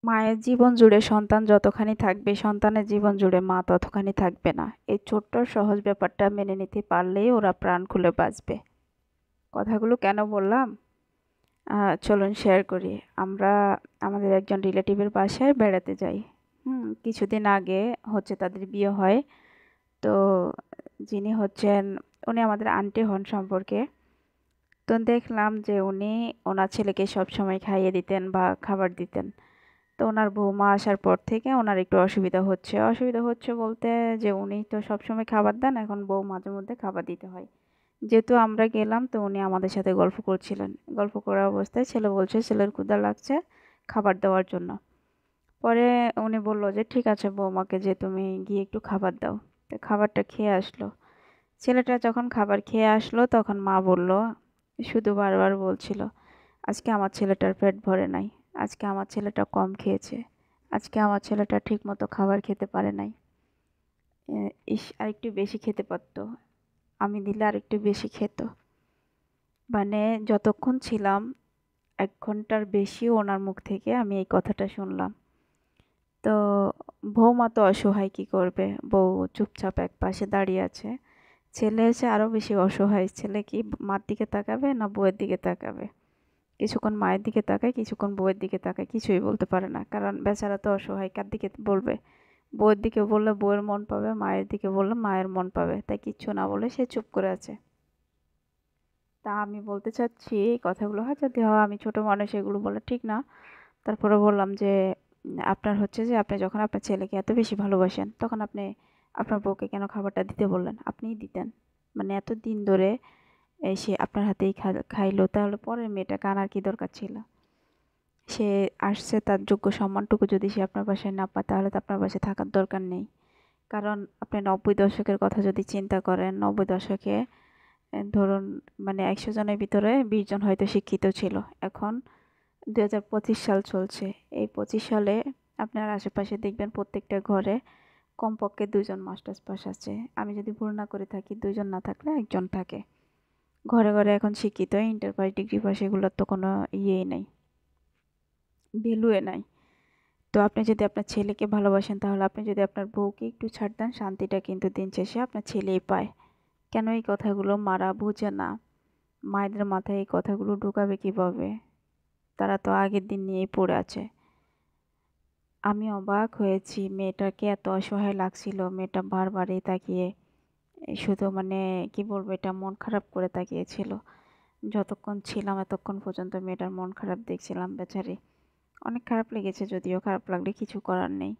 মায়ের জীবন জুড়ে সন্তান যতখানি থাকবে, সন্তানের জীবন জুড়ে মা ততখানি থাকবে না। এই ছোট্ট সহজ ব্যাপারটা মেনে নিতে পারলেই ওরা প্রাণ খুলে বাঁচবে। কথাগুলো কেন বললাম? চলুন শেয়ার করি। আমরা আমাদের একজন রিলেটিভের বাসায় বেড়াতে যাই। কিছুদিন আগে তাদের বিয়ে হয়। তো যিনি হচ্ছেন, উনি আমাদের আন্টি হন সম্পর্কে। তো দেখলাম যে উনি ওনার ছেলেকে সবসময় খাইয়ে দিতেন বা খাবার দিতেন। তো ওনার বৌমা আসার পর থেকে ওনার একটু অসুবিধা হচ্ছে। অসুবিধা হচ্ছে বলতে, যে উনি তো সবসময় খাবার দেন, এখন বউ মাঝে মধ্যে খাবার দিতে হয়। যেহেতু আমরা গেলাম, তো উনি আমাদের সাথে গল্প করছিলেন। গল্প করা অবস্থায় ছেলে বলছে ছেলের ক্ষুধা লাগছে, খাবার দেওয়ার জন্য। পরে উনি বলল যে ঠিক আছে বৌমাকে, যে তুমি গিয়ে একটু খাবার দাও। তো খাবারটা খেয়ে আসলো। ছেলেটা যখন খাবার খেয়ে আসলো, তখন মা বলল, শুধু বারবার বলছিল, আজকে আমার ছেলেটার পেট ভরে নাই, আজকে আমার ছেলেটা কম খেয়েছে, আজকে আমার ছেলেটা ঠিক মতো খাবার খেতে পারে নাই। ইস, আরেকটু বেশি খেতে পারতো, আমি দিলে আরেকটু বেশি খেত। মানে যতক্ষণ ছিলাম, 1 ঘন্টার বেশিও ওনার মুখ থেকে আমি এই কথাটা শুনলাম। তো বৌমা তো অসহায়, কি করবে? বউ চুপচাপ এক পাশে দাঁড়িয়ে আছে। ছেলে এসে আরো বেশি অসহায়। ছেলে কি মার দিকে তাকাবে না বউয়ের দিকে তাকাবে? কিছুক্ষণ মায়ের দিকে তাকায়, কিছুক্ষণ বউয়ের দিকে তাকায়, কিছুই বলতে পারে না, কারণ বেচারা তো অসহায়, কার দিকে বলবে? বউয়ের দিকে বললে বউয়ের মন পাবে, মায়ের দিকে বললে মায়ের মন পাবে, তাই কিচ্ছু না বলে সে চুপ করে আছে। তা আমি বলতে চাচ্ছি, এই কথাগুলো হয় যদি হয়, আমি ছোট মানুষ, এগুলো বলা ঠিক না। তারপরে বললাম যে আপনার যে আপনি যখন আপনার ছেলেকে এত বেশি ভালোবাসেন, তখন আপনি আপনার বউকে কেন খাবারটা দিতে বললেন? আপনিই দিতেন। মানে এত দিন ধরে সে আপনার হাতেই খাইলো, তাহলে পরের মেয়েটাকে আনার কি দরকার ছিল? সে আসছে, তার যোগ্য সম্মানটুকু যদি সে আপনার বাসায় না পায়, তাহলে তো আপনার বাসায় থাকার দরকার নেই। কারণ আপনি 90 দশকের কথা যদি চিন্তা করেন, 90 দশকে ধরুন, মানে 100 জনের ভিতরে 20 জন হয়তো শিক্ষিত ছিল। এখন 2025 সাল চলছে। এই 25 সালে আপনার আশেপাশে দেখবেন প্রত্যেকটা ঘরে কমপক্ষে 2 জন মাস্টার্স পাস আছে। আমি যদি ভুল না করে থাকি, 2 জন না থাকলে 1 জন থাকে। ঘরে ঘরে এখন শিক্ষিত, ইন্টার পাস, ডিগ্রি পাস, এগুলোর তো কোনো ইয়েই নাই, ভ্যালুই নাই। তো আপনি যদি আপনার ছেলেকে ভালোবাসেন, তাহলে আপনি যদি আপনার বউকে একটু ছাড় দেন, শান্তিটা কিন্তু দিন শেষে আপনার ছেলেই পায়। কেন এই কথাগুলো মারা বুঝে না? মায়েদের মাথায় এই কথাগুলো ঢুকাবে কিভাবে? তারা তো আগের দিন নিয়েই পড়ে আছে। আমি অবাক হয়েছি, মেয়েটাকে এত অসহায় লাগছিল, মেয়েটা বারবারই তাকিয়ে, শুধু মানে কি বলবো, এটা মন খারাপ করে তাকিয়েছিল। যতক্ষণ ছিলাম এতক্ষণ পর্যন্ত মেয়েটার মন খারাপ দেখছিলাম, বেচারি। অনেক খারাপ লেগেছে, যদিও খারাপ লাগলে কিছু করার নেই।